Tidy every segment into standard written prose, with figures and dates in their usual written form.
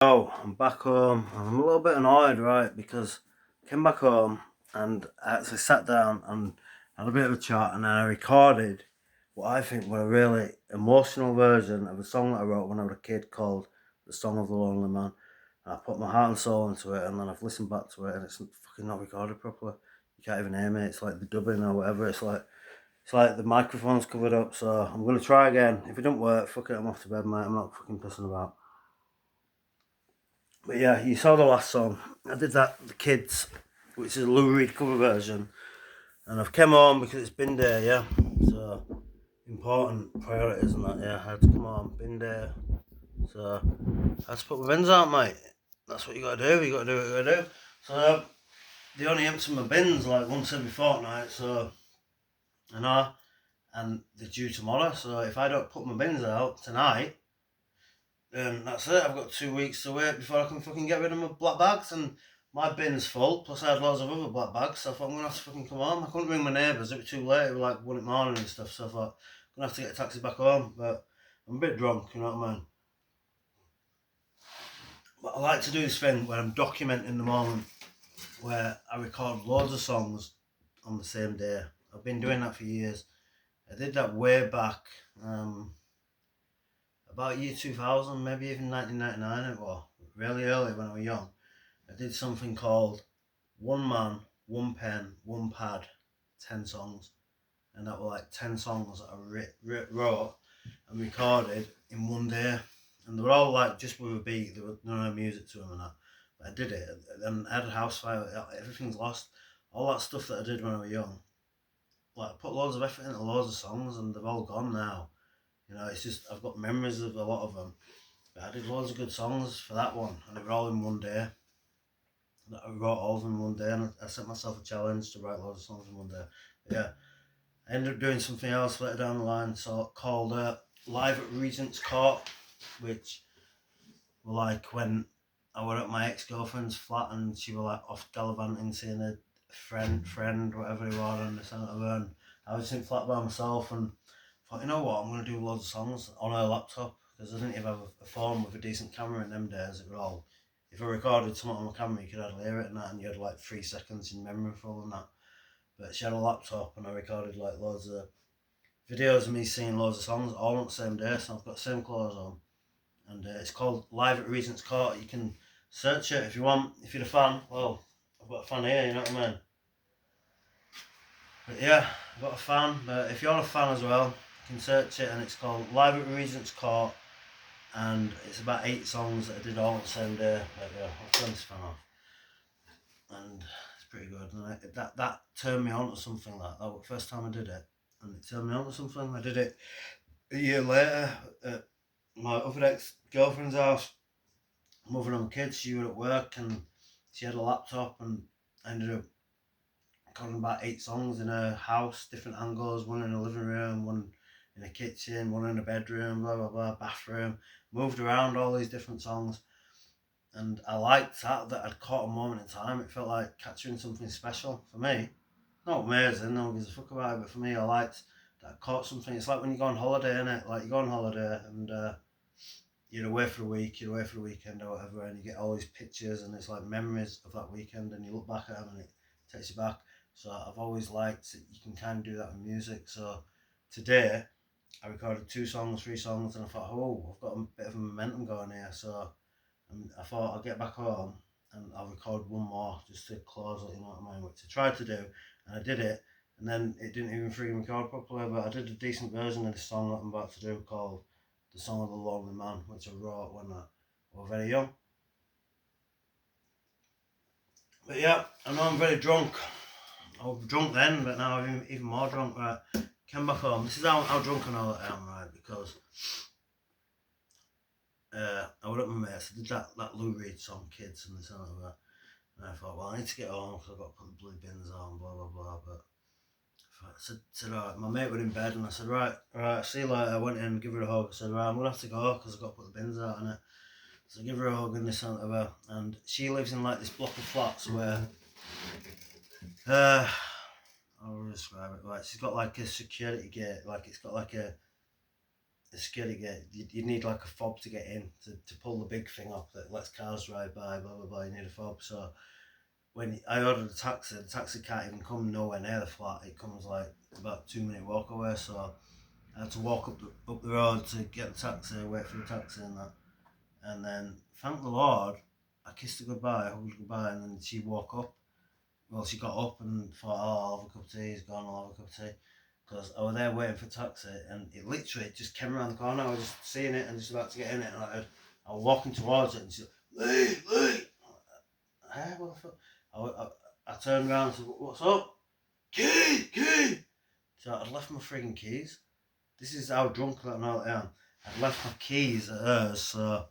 Oh, I'm back home. I'm a little bit annoyed, right? Because I came back home and I actually sat down and had a bit of a chat, and then I recorded what I think were a really emotional version of a song that I wrote when I was a kid called "The Song of the Lonely Man." And I put my heart and soul into it, and then I've listened back to it, and it's fucking not recorded properly. You can't even hear me. It's like the dubbing or whatever. It's like the microphone's covered up. So I'm gonna try again. If it don't work, fuck it. I'm off to bed, mate. I'm not fucking pissing about. But yeah, you saw the last song. I did that, The Kids, which is a Lou Reed cover version. And I've come home because it's been there, yeah. So, important priorities and that, yeah. I had to come home, been there. So, I had to put my bins out, mate. That's what you gotta do, you gotta do what you gotta do. So, they only empty my bins like once every fortnight, so, I know. And they're due tomorrow, so if I don't put my bins out tonight, that's it. I've got 2 weeks to wait before I can fucking get rid of my black bags, and my bin's full. Plus, I had loads of other black bags, so I thought I'm gonna have to fucking come home. I couldn't ring my neighbours; it was too late. It was like 1 in the morning and stuff. So I thought I'm gonna have to get a taxi back home. But I'm a bit drunk, you know what I mean. But I like to do this thing where I'm documenting the moment, where I record loads of songs on the same day. I've been doing that for years. I did that way back, about year 2000, maybe even 1999. It was really early when I was young. I did something called One Man, One Pen, One Pad, 10 songs. And that were like 10 songs that I wrote and recorded in one day. And they were all like just with a beat, there was no music to them and that. But I did it. And I had a house fire, everything's lost. All that stuff that I did when I was young. Like I put loads of effort into loads of songs and they've all gone now. You know, it's just, I've got memories of a lot of them. But I did loads of good songs for that one and they were all in one day. I wrote all of them in one day, and I set myself a challenge to write loads of songs in one day. But yeah, I ended up doing something else later down the line, so called Live at Regent's Court, which were like when I were at my ex girlfriend's flat and she were like off gallivanting, seeing a friend, whatever he was, and this and that, and I was in flat by myself and thought, you know what, I'm gonna do loads of songs on her laptop because I didn't even have a phone with a decent camera in them days. It were all, if I recorded something on my camera, you could hardly hear it and that, and you had like 3 seconds in memory full and that. But she had a laptop and I recorded like loads of videos of me singing loads of songs all on the same day. So I've got the same clothes on, and it's called Live at Regent's Court. You can search it if you want. If you're a fan, well, I've got a fan here. You know what I mean? But yeah, I've got a fan. But if you're a fan as well, you can search it, and it's called Live at Regent's Court, and it's about 8 songs that I did all on the same day. But yeah, I'll turn this fan off, and it's pretty good. And that turned me on to something like that. That was the first time I did it, and it turned me on to something. I did it a year later at my other ex girlfriend's house. Moving on kids, she was at work and she had a laptop, and I ended up recording about 8 songs in her house, different angles, one in the living room, one in the kitchen, one in the bedroom, blah blah blah, bathroom. Moved around all these different songs, and I liked that I'd caught a moment in time. It felt like capturing something special for me. Not amazing, no one gives a fuck about it, but for me, I liked that I caught something. It's like when you go on holiday, innit? Like you go on holiday and you're away for a week, you're away for a weekend or whatever, and you get all these pictures and it's like memories of that weekend, and you look back at them and it takes you back. So I've always liked that you can kind of do that with music. So today I recorded 2 songs, 3 songs, and I thought, oh, I've got a bit of a momentum going here. So I thought I'll get back home and I'll record one more just to close it, you know what I mean, which I tried to do, and I did it, and then it didn't even freaking record properly, but I did a decent version of the song that I'm about to do called The Song of the Lonely Man, which I wrote when I was very young. But yeah, I know I'm very drunk. I was drunk then, but now I'm even more drunk. Right, came back home. This is how drunk I know that I am, right? Because I was at my mates. I did that Lou Reed song, Kids, and this and that. And I thought, well, I need to get home because I've got to put the blue bins on, blah, blah, blah. But I said, right, my mate was in bed and I said, right, see you later. I went in and give her a hug. I said, right, I'm going to have to go because I've got to put the bins out on it. So I give her a hug and this and that. And she lives in like this block of flats where, I'll describe it, right, she's got like a security gate, like it's got like a it's scary to get. You need like a fob to get in to pull the big thing up that lets cars drive by. Blah blah blah. You need a fob. So when I ordered a taxi, the taxi can't even come nowhere near the flat. It comes like about 2 minute walk away. So I had to walk up the road to get the taxi, wait for the taxi and that. And then, thank the Lord, I kissed her goodbye, hugged her goodbye, and then she woke up. Well, she got up and thought, oh, I'll have a cup of tea. He's gone, I'll have a cup of tea. Because I was there waiting for a taxi, and it literally just came around the corner. I was just seeing it and just about to get in it, and I was walking towards it, and she's like, Lee! Hey, what the fuck? I turned around and said, what's up? Key! So I'd left my frigging keys. This is how drunk I am. I'd left my keys at hers, so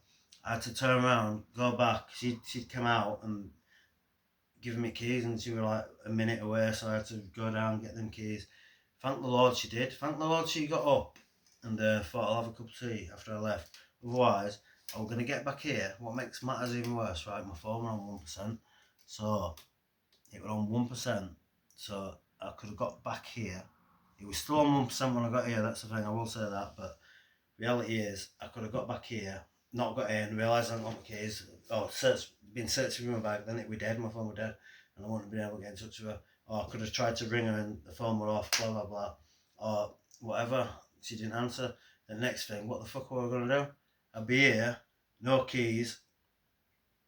I had to turn around, go back. She'd come out and give me keys, and she was like a minute away, so I had to go down and get them keys. Thank the Lord she did. Thank the Lord she got up and thought I'll have a cup of tea after I left. Otherwise, I was going to get back here. What makes matters even worse, right? My phone was on 1%. So, it was on 1%. So, I could have got back here. It was still on 1% when I got here, that's the thing, I will say that. But reality is, I could have got back here, not got in, realised I hadn't got my keys, or been searching for my bag, then it was dead, my phone was dead, and I wouldn't have been able to get in touch with her. Or I could have tried to ring her and the phone was off, blah blah blah, or whatever. She didn't answer. The next thing, what the fuck were I gonna do? I'd be here, no keys,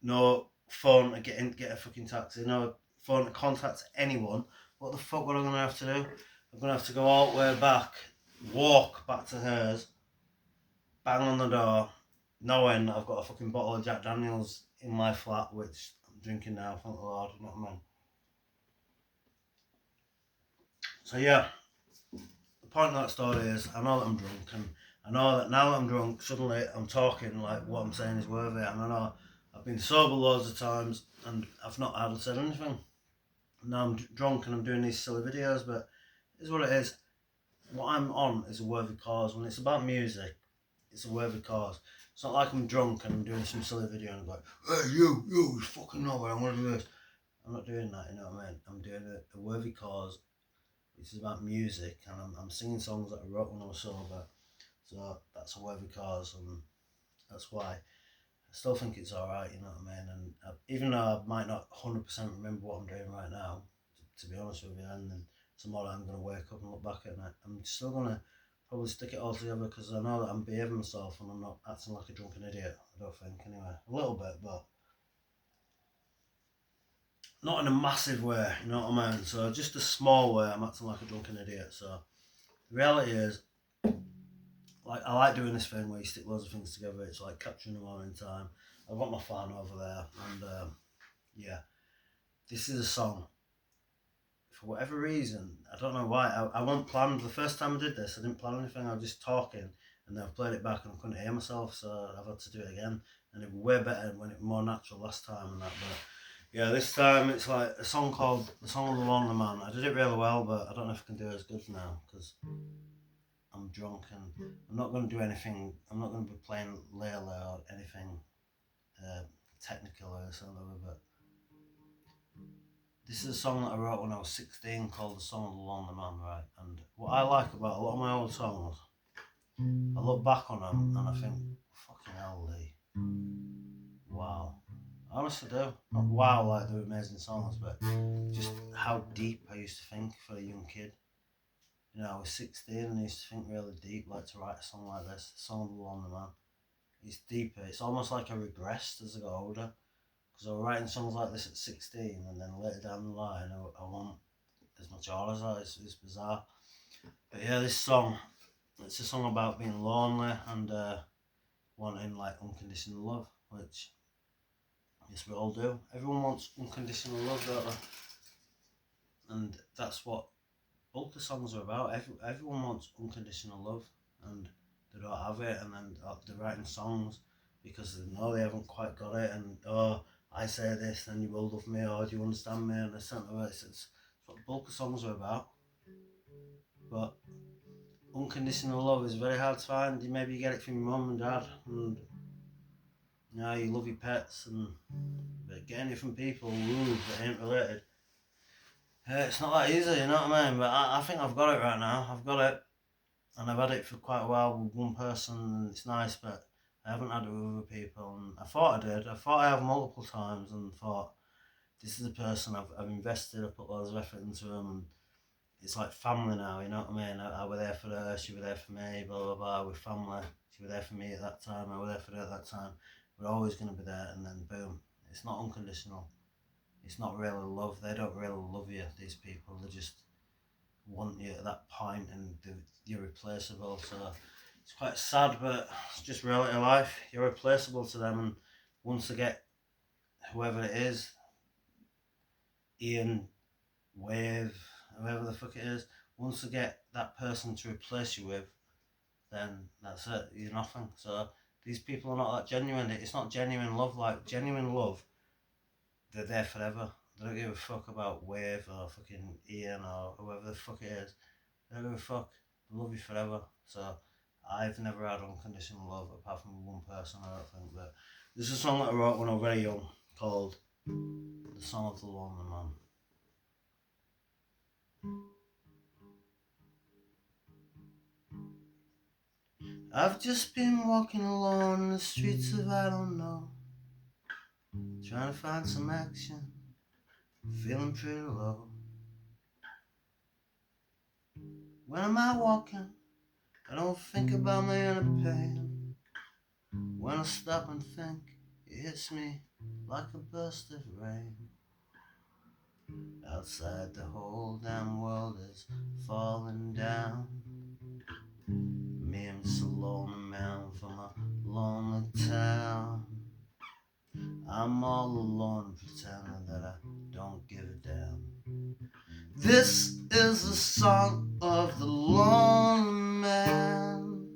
no phone to get a fucking taxi, no phone to contact anyone. What the fuck were I gonna have to do? I'm gonna have to go all the way back, walk back to hers, bang on the door, knowing I've got a fucking bottle of Jack Daniels in my flat, which I'm drinking now, thank the Lord, you know what I mean? So yeah, the point of that story is, I know that I'm drunk, and I know that now that I'm drunk, suddenly I'm talking like what I'm saying is worthy, and I know I've been sober loads of times, and I've not had said anything. Now I'm drunk and I'm doing these silly videos, but it's what it is. What I'm on is a worthy cause. When it's about music, it's a worthy cause. It's not like I'm drunk and I'm doing some silly video and I'm like, hey, you fucking know what I'm going to do this. I'm not doing that, you know what I mean? I'm doing a worthy cause, which is about music, and I'm singing songs that I wrote when I was sober. So that's a worthy cause, and that's why I still think it's alright, you know what I mean? And even though I might not 100% remember what I'm doing right now, to be honest with you, and then tomorrow I'm going to wake up and look back at it, I'm still going to probably stick it all together, because I know that I'm behaving myself and I'm not acting like a drunken idiot, I don't think, anyway. A little bit, but not in a massive way, you know what I mean? So just a small way I'm acting like a drunken idiot. So the reality is, like, I like doing this thing where you stick loads of things together. It's like capturing them all in time. I've got my fan over there, and yeah, this is a song. For whatever reason, I don't know why, I wasn't planned. The first time I did this, I didn't plan anything. I was just talking, and then I played it back and I couldn't hear myself, so I've had to do it again. And it was way better when it was more natural last time and that. But yeah, this time it's like a song called "The Song of the Lonely Man." I did it really well, but I don't know if I can do it as good now because I'm drunk and I'm not going to do anything. I'm not going to be playing Layla or anything technical or something. But this is a song that I wrote when I was 16 called "The Song of the Lonely Man," right? And what I like about a lot of my old songs, I look back on them and I think, fucking hell, Lee. Wow. I honestly do. Not wow, like they're amazing songs, but just how deep I used to think for a young kid. You know, I was 16 and I used to think really deep, like to write a song like this, "The Song of the Lonely Man." It's deeper. It's almost like I regressed as I got older. Because I was writing songs like this at 16, and then later down the line, I want as much art as that. It's bizarre. But yeah, this song, it's a song about being lonely and wanting like unconditional love, which yes, we all do. Everyone wants unconditional love, don't they? And that's what both the songs are about. Everyone wants unconditional love, and they don't have it, and then they're writing songs because they know they haven't quite got it, and oh, I say this, then you will love me, or do you understand me, and it's what bulk of songs are about. But unconditional love is very hard to find. Maybe you get it from your mum and dad, and you know, you love your pets, but getting it from people that ain't related, it's not that easy, you know what I mean? But I think I've got it right now. I've got it. and I've had it for quite a while with one person, and it's nice, but I haven't had it with other people. And I thought I did. I thought I have multiple times, and thought this is a person I've invested. I put loads of effort into them, and it's like family now. You know what I mean? I was there for her, she was there for me. Blah blah blah. We're family. She was there for me at that time. I was there for her at that time. We're always going to be there, and then boom, it's not unconditional. It's not really love. They don't really love you. These people, they just want you at that point, and you're replaceable. So it's quite sad, but it's just reality of life. You're replaceable to them, and once they get whoever it is, Ian, Wave, whoever the fuck it is, once they get that person to replace you with, then that's it. You're nothing. So these people are not that genuine. It's not genuine love. Like genuine love, they're there forever. They don't give a fuck about Wave or fucking Ian or whoever the fuck it is. They don't give a fuck. They love you forever. So I've never had unconditional love apart from one person, I don't think. But there's a song that I wrote when I was very young called The Song of the Lonely Man. I've just been walking alone in the streets of I don't know, trying to find some action, feeling pretty low. When I'm out walking, I don't think about my inner pain. When I stop and think, it hits me like a burst of rain. Outside the whole damn world is falling down. Me, I'm just a lonely man from a lonely town. I'm all alone pretending that I don't give a damn. This is the song of the lonely man.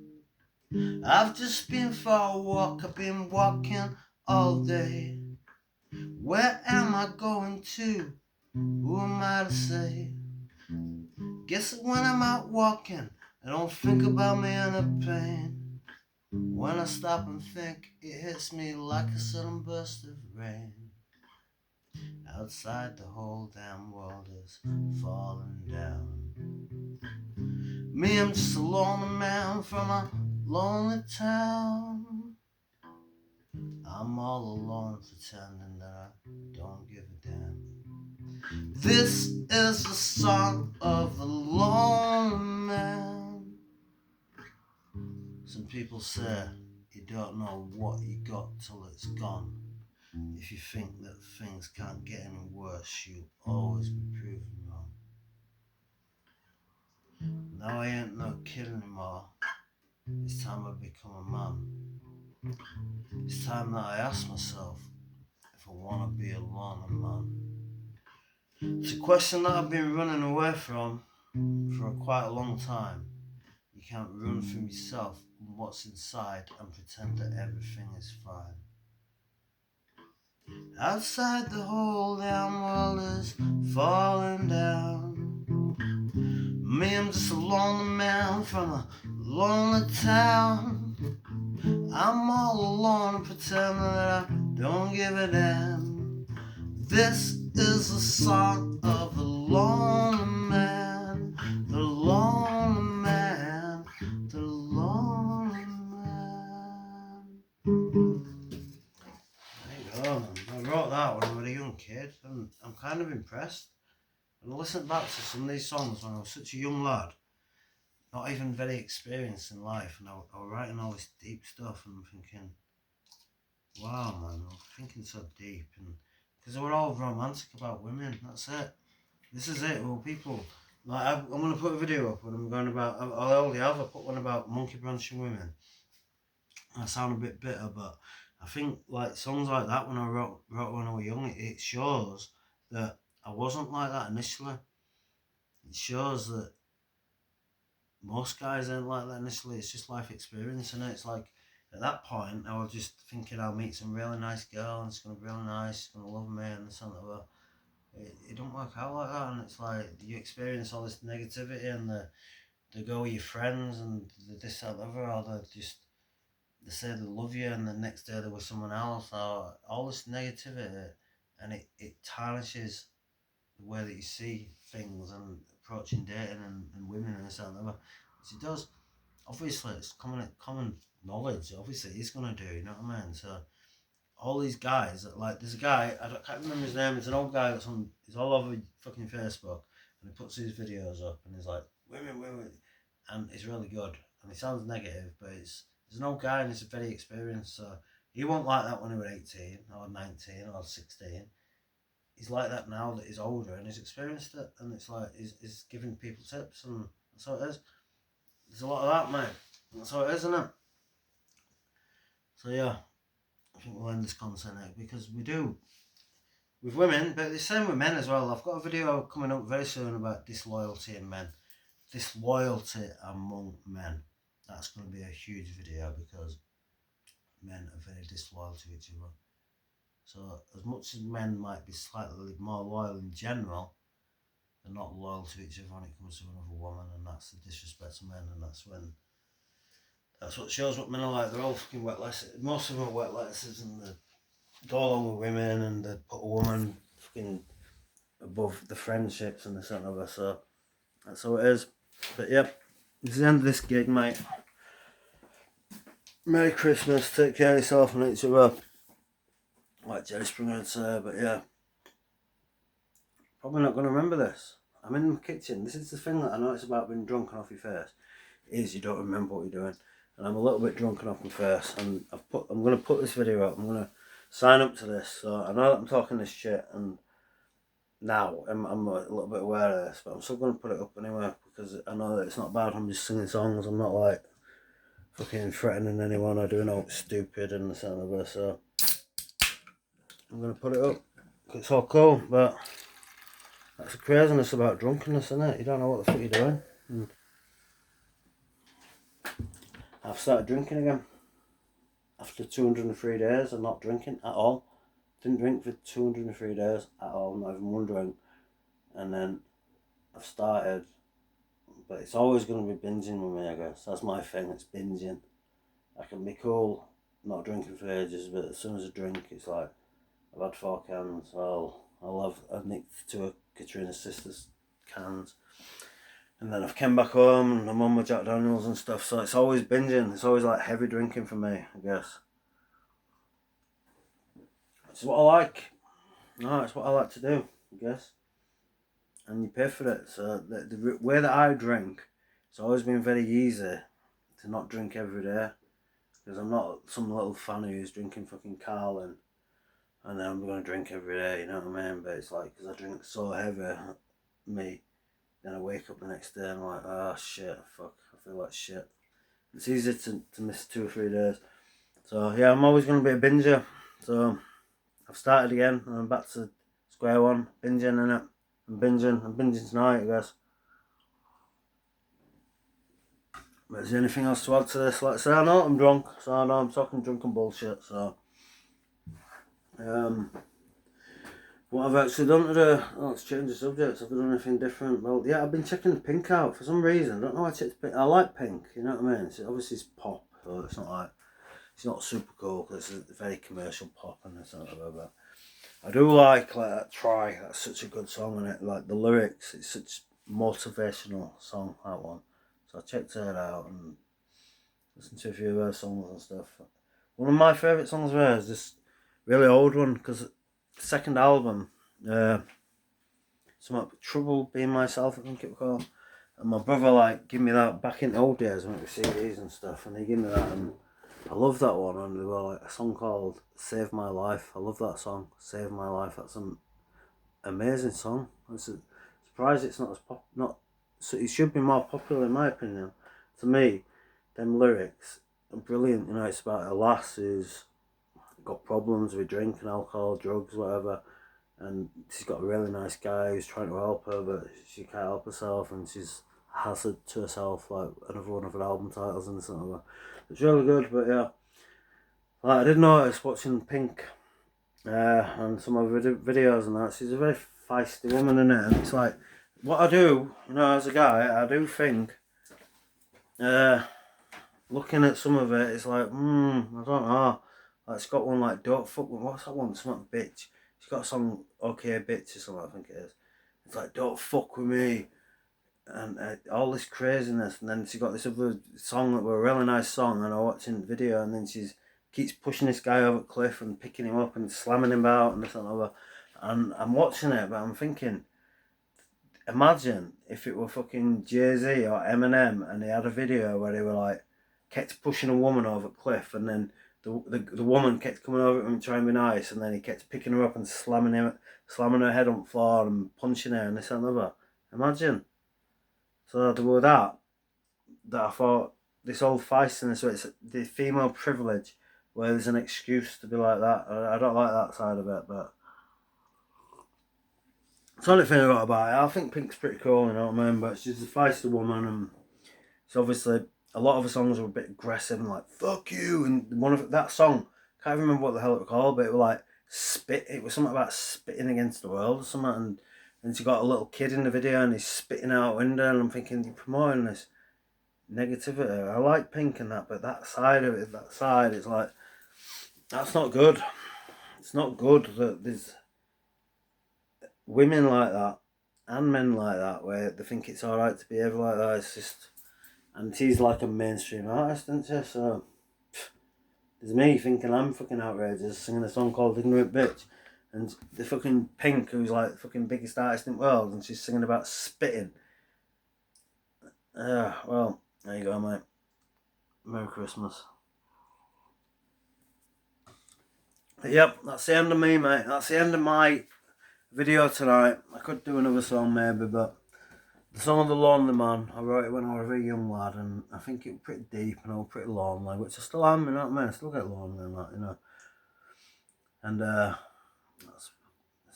I've just been for a walk, I've been walking all day. Where am I going to? Who am I to say? Guess when I'm out walking, I don't think about me and the pain. When I stop and think, it hits me like a sudden burst of rain. Outside the whole damn world is falling down. Me, I'm just a lonely man from a lonely town. I'm all alone pretending that I don't give a damn. This is the song of the lonely man. Some people say you don't know what you got till it's gone. If you think that things can't get any worse, you'll always be proven wrong. Now I ain't no kid anymore. It's time I become a man. It's time that I ask myself if I want to be a lonely man. It's a question that I've been running away from for quite a long time. You can't run from yourself and what's inside and pretend that everything is fine. Outside the whole damn world is falling down. Me, I'm just a lonely man from a lonely town. I'm all alone and pretending that I don't give a damn. This is the song of the lonely man, the lonely man, the lonely man. There you go, man. I wrote that when I was a young kid, and I'm kind of impressed. And I listened back to some of these songs when I was such a young lad, not even very experienced in life, and I was writing all this deep stuff, and I'm thinking, wow, man, I'm thinking so deep, and because they were all romantic about women. That's it. This is it. Well, people, like I'm gonna put a video up when I'm going about. I already have. I put one about monkey branching women. I sound a bit bitter, but I think like songs like that when I wrote when I was young, it shows that I wasn't like that initially. It shows that most guys ain't like that initially. It's just life experience, and it's like at that point I was just thinking I'll meet some really nice girl and it's gonna be really nice, she's gonna love me and something like that. It don't work out like that, and it's like you experience all this negativity, and they go with your friends and the this that the other, or they say they love you and the next day they're with someone else, or all this negativity, and it tarnishes the way that you see things and approaching dating and women and this that and the other, which it does. obviously it's common knowledge. Obviously he's gonna do. You know what I mean? So all these guys that like, there's a guy can't remember his name. It's an old guy that's on. He's all over fucking Facebook, and he puts his videos up, and he's like women, and he's really good. And he sounds negative, but he's an old guy and he's very experienced. So he won't like that when he was 18 or 19 or 16. He's like that now that he's older and he's experienced it, and it's like he's giving people tips, and that's how it is. There's a lot of that, mate. That's how it is, isn't it? So yeah, I think we'll end this content here because we do with women, but the same with men as well. I've got a video coming up very soon about disloyalty in men, disloyalty among men. That's going to be a huge video because men are very disloyal to each other. So as much as men might be slightly more loyal in general, they're not loyal to each other when it comes to another woman, and that's the disrespect to men, and that's what shows what men are like. They're all fucking wet lettuces. Most of them are wet lettuces, and they go along with women, and they put a woman fucking above the friendships and this and other. So that's how it is. But yep, this is the end of this gig, mate. Merry Christmas, take care of yourself and each other. Like Jerry Springer would say, but yeah. Probably not going to remember this. I'm in the kitchen. This is the thing that I notice about being drunk and off your face. Is you don't remember what you're doing. And I'm a little bit drunk and off my face. And I'm going to put this video up. I'm going to sign up to this. So I know that I'm talking this shit. And now I'm a little bit aware of this. But I'm still going to put it up anyway. Because I know that it's not bad. I'm just singing songs. I'm not like fucking threatening anyone or doing all stupid and the sound of it. So I'm going to put it up. It's all cool. But that's the craziness about drunkenness, isn't it? You don't know what the fuck you're doing. And I've started drinking again. After 203 days of not drinking at all. Didn't drink for 203 days at all, not even one drink. And then I've started, but it's always going to be binging with me, I guess. That's my thing, it's binging. I can be cool not drinking for ages, but as soon as I drink, it's like, I've had 4 cans, I've nicked 2 of Katrina's sister's cans. And then I've come back home and I'm on my Jack Daniels and stuff, so it's always binging. It's always like heavy drinking for me, I guess. It's what I like. No, it's what I like to do, I guess. And you pay for it. So the way that I drink, it's always been very easy to not drink every day. Because I'm not some little fanny who's drinking fucking Carlin and then I'm going to drink every day, you know what I mean? But it's like, because I drink so heavy, then I wake up the next day and I'm like, oh shit, fuck, I feel like shit. It's easy to miss 2 or 3 days. So yeah, I'm always going to be a binger. So I've started again and I'm back to square one, binging in it. I'm binging tonight, I guess. But is there anything else to add to this? Like I say, I know I'm drunk, so I know I'm talking drunken bullshit, so what I've actually done today, let's change the subject. Have I done anything different? Well, yeah, I've been checking the Pink out for some reason. I don't know why I checked Pink. I like Pink, you know what I mean? Obviously it's pop, so it's not like, it's not super cool because it's a very commercial pop and it's not about. I do like that Try. That's such a good song, and it like the lyrics. It's such a motivational song, that one. So I checked it out and listened to a few of her songs and stuff. One of my favourite songs of hers is this really old one because the second album, something like Trouble Being Myself, I think it was called. And my brother like gave me that back in the old days when it was CDs and stuff, and he gave me that, and I love that one. And there was like a song called Save My Life. I love that song, Save My Life. That's an amazing song. I'm surprised it's not as so it should be more popular in my opinion. To me, them lyrics are brilliant. You know, it's about a lass who's got problems with drink and alcohol, drugs, whatever, and she's got a really nice guy who's trying to help her, but she can't help herself, and she's has it to herself, like another one of her album titles and something like that. It's really good, but yeah, like I did notice watching Pink and some of her videos and that, she's a very feisty woman, in it, and it's like, what I do, you know, as a guy, I do think, looking at some of it, it's like, I don't know. Like, it's got one like, don't fuck with, what's that one? Something bitch. She's got a song, okay bitch or something, I think it is. It's like, don't fuck with me. and all this craziness, and then she got this other song that was a really nice song, and I'm watching the video, and then she's keeps pushing this guy over the cliff and picking him up and slamming him out and this and other, and I'm watching it, but I'm thinking, imagine if it were fucking Jay-Z or Eminem and they had a video where they were like kept pushing a woman over a cliff, and then the woman kept coming over him and trying to be nice, and then he kept picking her up and slamming her head on the floor and punching her and this and other. Imagine. So there were that I thought this whole feistiness, so it's the female privilege where there's an excuse to be like that. I don't like that side of it, but it's the only thing I got about it. I think Pink's pretty cool, you know what I mean? But she's a feisty woman, and it's obviously a lot of her songs were a bit aggressive and like "fuck you," and one of that song, can't remember what the hell it was called, but it was like spit. It was something about spitting against the world or something, and she got a little kid in the video and he's spitting out a window, and I'm thinking, you're promoting this negativity. I like Pink and that, but that side of it, it's like, that's not good. It's not good that there's women like that and men like that where they think it's alright to behave like that. It's just, and she's like a mainstream artist, isn't she? So there's me thinking I'm fucking outrageous singing a song called Ignorant Bitch, and the fucking Pink, who's like the fucking biggest artist in the world, and she's singing about spitting. Well, there you go, mate. Merry Christmas. But yep, that's the end of me, mate. That's the end of my video tonight. I could do another song maybe, but the song of the Lonely Man, I wrote it when I was a very young lad, and I think it was pretty deep and I was pretty lonely, which I still am, you know what I mean? I still get lonely and that, you know. And that's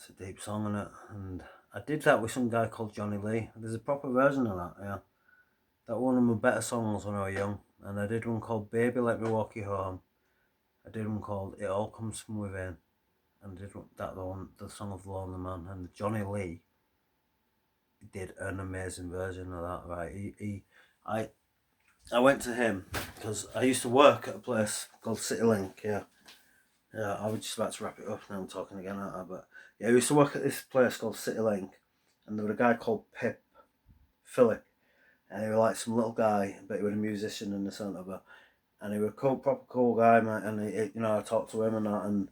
a deep song, isn't it? And I did that with some guy called Johnny Lee. There's a proper version of that, yeah. That one of my better songs when I was young. And I did one called Baby Let Me Walk You Home. I did one called It All Comes From Within. And I did the song of the Lonely Man. And Johnny Lee did an amazing version of that, right? I went to him because I used to work at a place called CityLink, yeah. Yeah, I was just about to wrap it up now, I'm talking again, aren't I? But yeah, I used to work at this place called CityLink, and there was a guy called Philip, and he was like some little guy, but he was a musician in the centre, but, and he was a cool, proper cool guy, man, and you know, I talked to him and that, and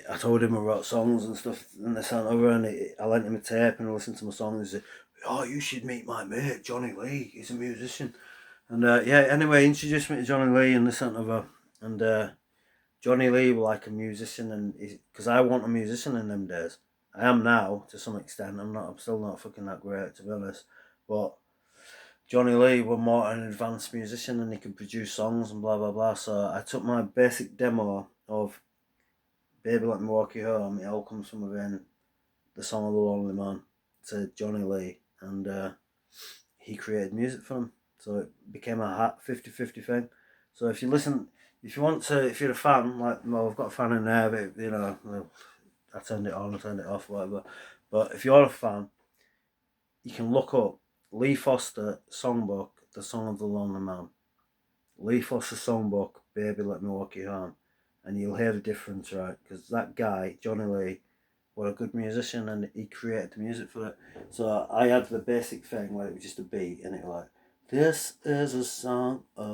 I told him I wrote songs and stuff in the centre, and I lent him a tape and I listened to my songs, and he said, oh, you should meet my mate, Johnny Lee, he's a musician. And yeah, anyway, he introduced me to Johnny Lee in the centre, and Johnny Lee was like a musician, and because I want a musician in them days. I am now to some extent. I'm still not fucking that great, to be honest. But Johnny Lee was more an advanced musician, and he could produce songs and blah blah blah. So I took my basic demo of "Baby Let Me Walk You Home." It all comes from within the song of the Lonely Man to Johnny Lee, and he created music for him. So it became a 50-50 thing. So if you listen, if you want to, if you're a fan, like, well, I've got a fan in there, but, you know, I turned it on, I turned it off, whatever. But if you're a fan, you can look up Lee Foster songbook, The Song of the Lonely Man. Lee Foster songbook, Baby Let Me Walk You Home. And you'll hear the difference, right? Because that guy, Johnny Lee, was a good musician, and he created the music for it. So I had the basic thing where it was just a beat, and it was like, this is a song of